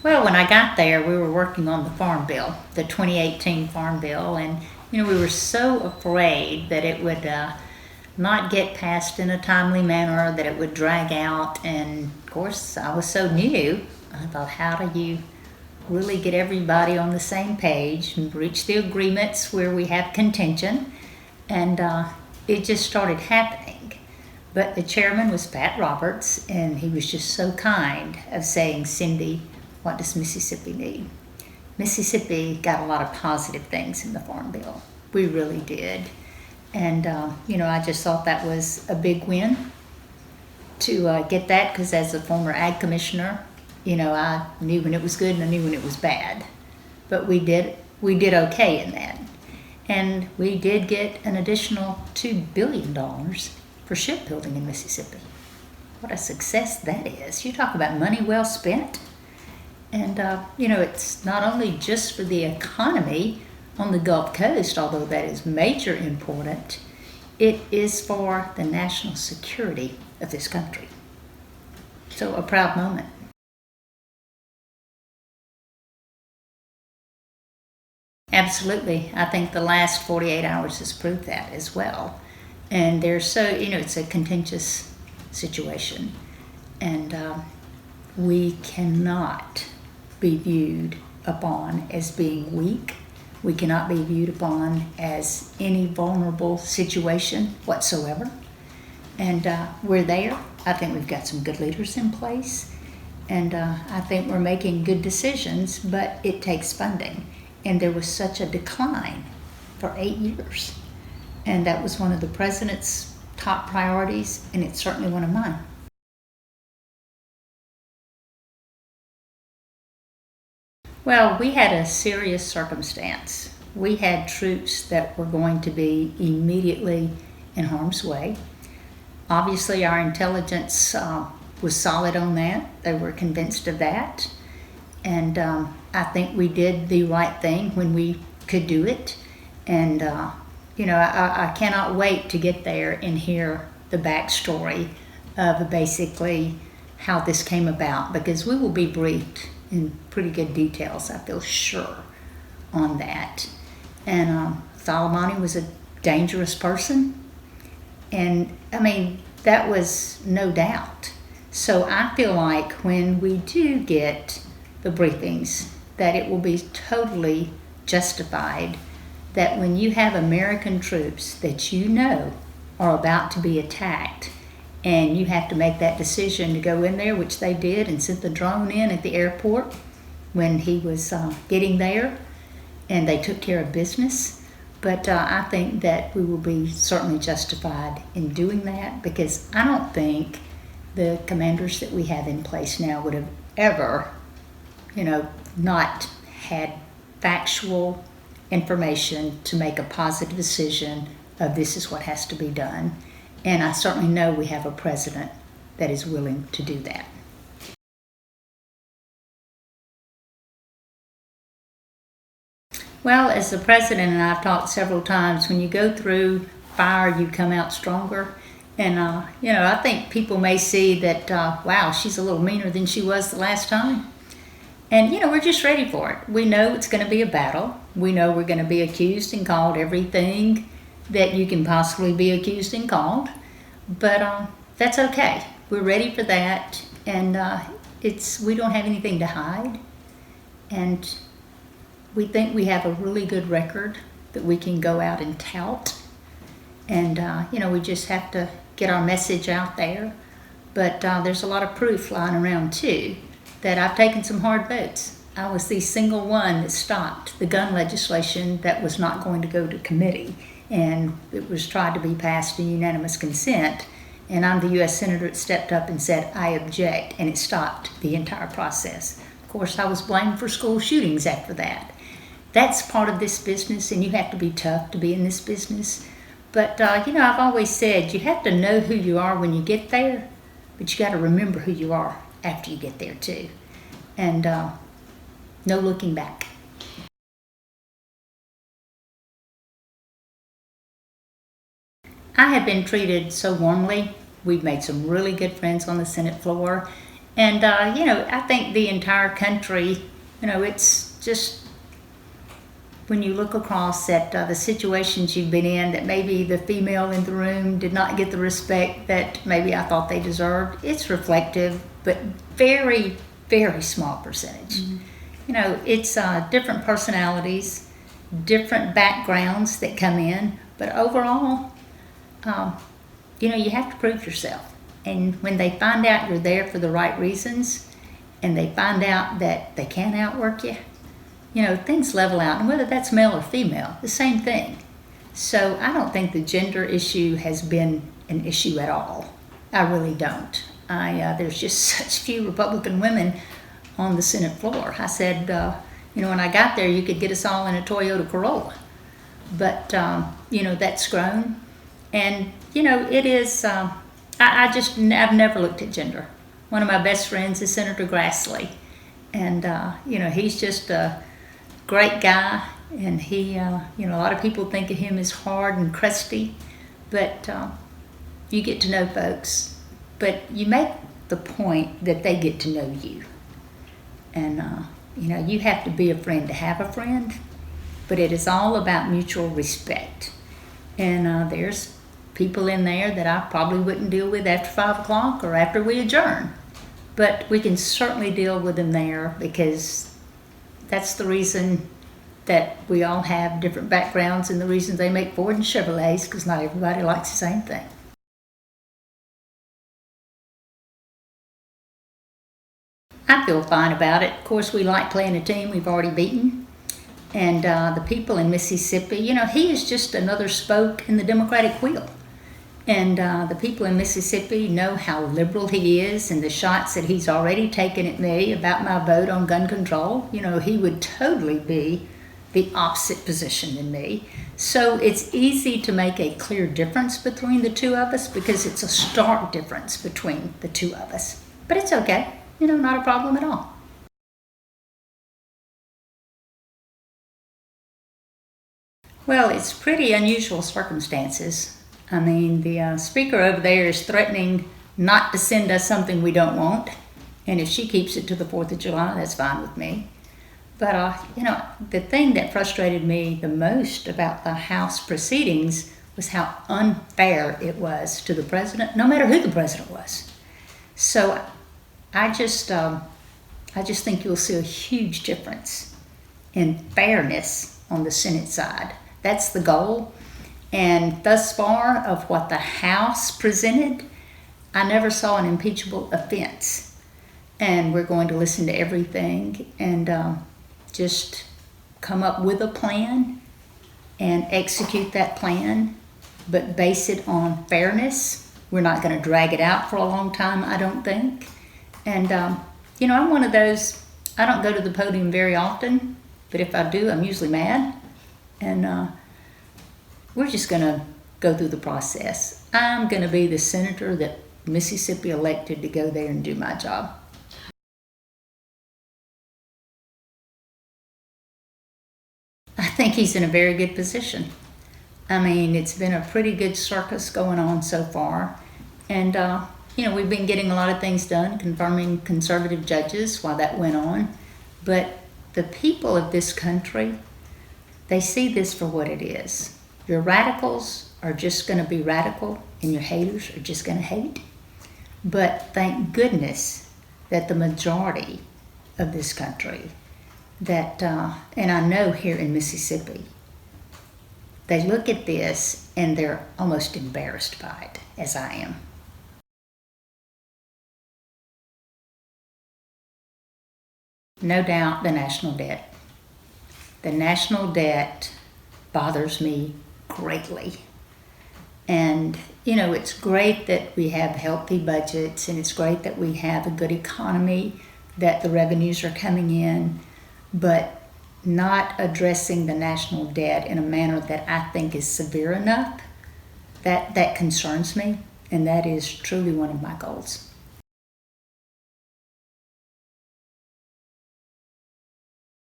Well, when I got there, we were working on the Farm Bill, the 2018 Farm Bill, and we were so afraid that it would not get passed in a timely manner, that it would drag out. And of course, I was so new. I thought, how do you really get everybody on the same page and reach the agreements where we have contention? And it just started happening. But the chairman was Pat Roberts, and he was just so kind of saying, Cindy, what does Mississippi need? Mississippi got a lot of positive things in the Farm Bill. We really did. And, I just thought that was a big win to get that, because as a former ag commissioner, I knew when it was good and I knew when it was bad. But we did okay in that. And we did get an additional $2 billion for shipbuilding in Mississippi. What a success that is. You talk about money well spent. And, it's not only just for the economy on the Gulf Coast, although that is major important, it is for the national security of this country. So a proud moment. Absolutely. I think the last 48 hours has proved that as well. And it's a contentious situation. And we cannot be viewed upon as being weak. We cannot be viewed upon as any vulnerable situation whatsoever. And we're there. I think we've got some good leaders in place. And I think we're making good decisions, but it takes funding. And there was such a decline for 8 years. And that was one of the president's top priorities, and it's certainly one of mine. Well, we had a serious circumstance. We had troops that were going to be immediately in harm's way. Obviously, our intelligence was solid on that. They were convinced of that. And I think we did the right thing when we could do it. And, I cannot wait to get there and hear the backstory of basically how this came about, because we will be briefed in pretty good details, I feel sure, on that. And Soleimani was a dangerous person. And, that was no doubt. So I feel like when we do get the briefings, that it will be totally justified that when you have American troops that are about to be attacked, and you have to make that decision to go in there, which they did, and sent the drone in at the airport when he was getting there, and they took care of business. But I think that we will be certainly justified in doing that, because I don't think the commanders that we have in place now would have ever, not had factual information to make a positive decision of this is what has to be done. And I certainly know we have a president that is willing to do that. Well, as the president and I've talked several times, when you go through fire, you come out stronger. And, I think people may see that, wow, she's a little meaner than she was the last time. And, we're just ready for it. We know it's going to be a battle. We know we're going to be accused and called everything that you can possibly be accused and called. But that's okay. We're ready for that. And we don't have anything to hide. And we think we have a really good record that we can go out and tout. And, we just have to get our message out there. But there's a lot of proof lying around, too, that I've taken some hard votes. I was the single one that stopped the gun legislation that was not going to go to committee. And it was tried to be passed in unanimous consent. And I'm the U.S. Senator that stepped up and said, I object. And it stopped the entire process. Of course, I was blamed for school shootings after that. That's part of this business, and you have to be tough to be in this business. But, I've always said you have to know who you are when you get there, but you got to remember who you are after you get there, too. And no looking back. I have been treated so warmly. We've made some really good friends on the Senate floor. And, I think the entire country, it's just, when you look across at the situations you've been in, that maybe the female in the room did not get the respect that maybe I thought they deserved, it's reflective, but very, very small percentage. It's different personalities, different backgrounds that come in, but overall, you have to prove yourself. And when they find out you're there for the right reasons, and they find out that they can't outwork you, things level out. And whether that's male or female, the same thing. So I don't think the gender issue has been an issue at all. I really don't. There's just such few Republican women on the Senate floor. I said, when I got there, you could get us all in a Toyota Corolla. But, that's grown. And, it is, I've never looked at gender. One of my best friends is Senator Grassley. And, he's just a great guy. And he, a lot of people think of him as hard and crusty. But you get to know folks. But you make the point that they get to know you. And, you have to be a friend to have a friend. But it is all about mutual respect. And there's people in there that I probably wouldn't deal with after 5 o'clock or after we adjourn. But we can certainly deal with them there, because that's the reason that we all have different backgrounds and the reason they make Ford and Chevrolets, because not everybody likes the same thing. I feel fine about it. Of course, we like playing a team we've already beaten. And the people in Mississippi, he is just another spoke in the Democratic wheel. And the people in Mississippi know how liberal he is, and the shots that he's already taken at me about my vote on gun control. He would totally be the opposite position than me. So it's easy to make a clear difference between the two of us, because it's a stark difference between the two of us. But it's okay. Not a problem at all. Well, it's pretty unusual circumstances. I mean, the speaker over there is threatening not to send us something we don't want. And if she keeps it to the 4th of July, that's fine with me. But, the thing that frustrated me the most about the House proceedings was how unfair it was to the president, no matter who the president was. So I just think you'll see a huge difference in fairness on the Senate side. That's the goal. And thus far, of what the House presented, I never saw an impeachable offense. And we're going to listen to everything and just come up with a plan and execute that plan, but base it on fairness. We're not going to drag it out for a long time, I don't think. And, I'm one of those, I don't go to the podium very often, but if I do, I'm usually mad. And we're just going to go through the process. I'm going to be the senator that Mississippi elected to go there and do my job. I think he's in a very good position. I mean, it's been a pretty good circus going on so far. And, we've been getting a lot of things done, confirming conservative judges while that went on. But the people of this country, they see this for what it is. Your radicals are just going to be radical, and your haters are just going to hate. But thank goodness that the majority of this country, that, and I know here in Mississippi, they look at this and they're almost embarrassed by it, as I am. No doubt the national debt. The national debt bothers me greatly. And, it's great that we have healthy budgets, and it's great that we have a good economy, that the revenues are coming in, but not addressing the national debt in a manner that I think is severe enough, that concerns me, and that is truly one of my goals.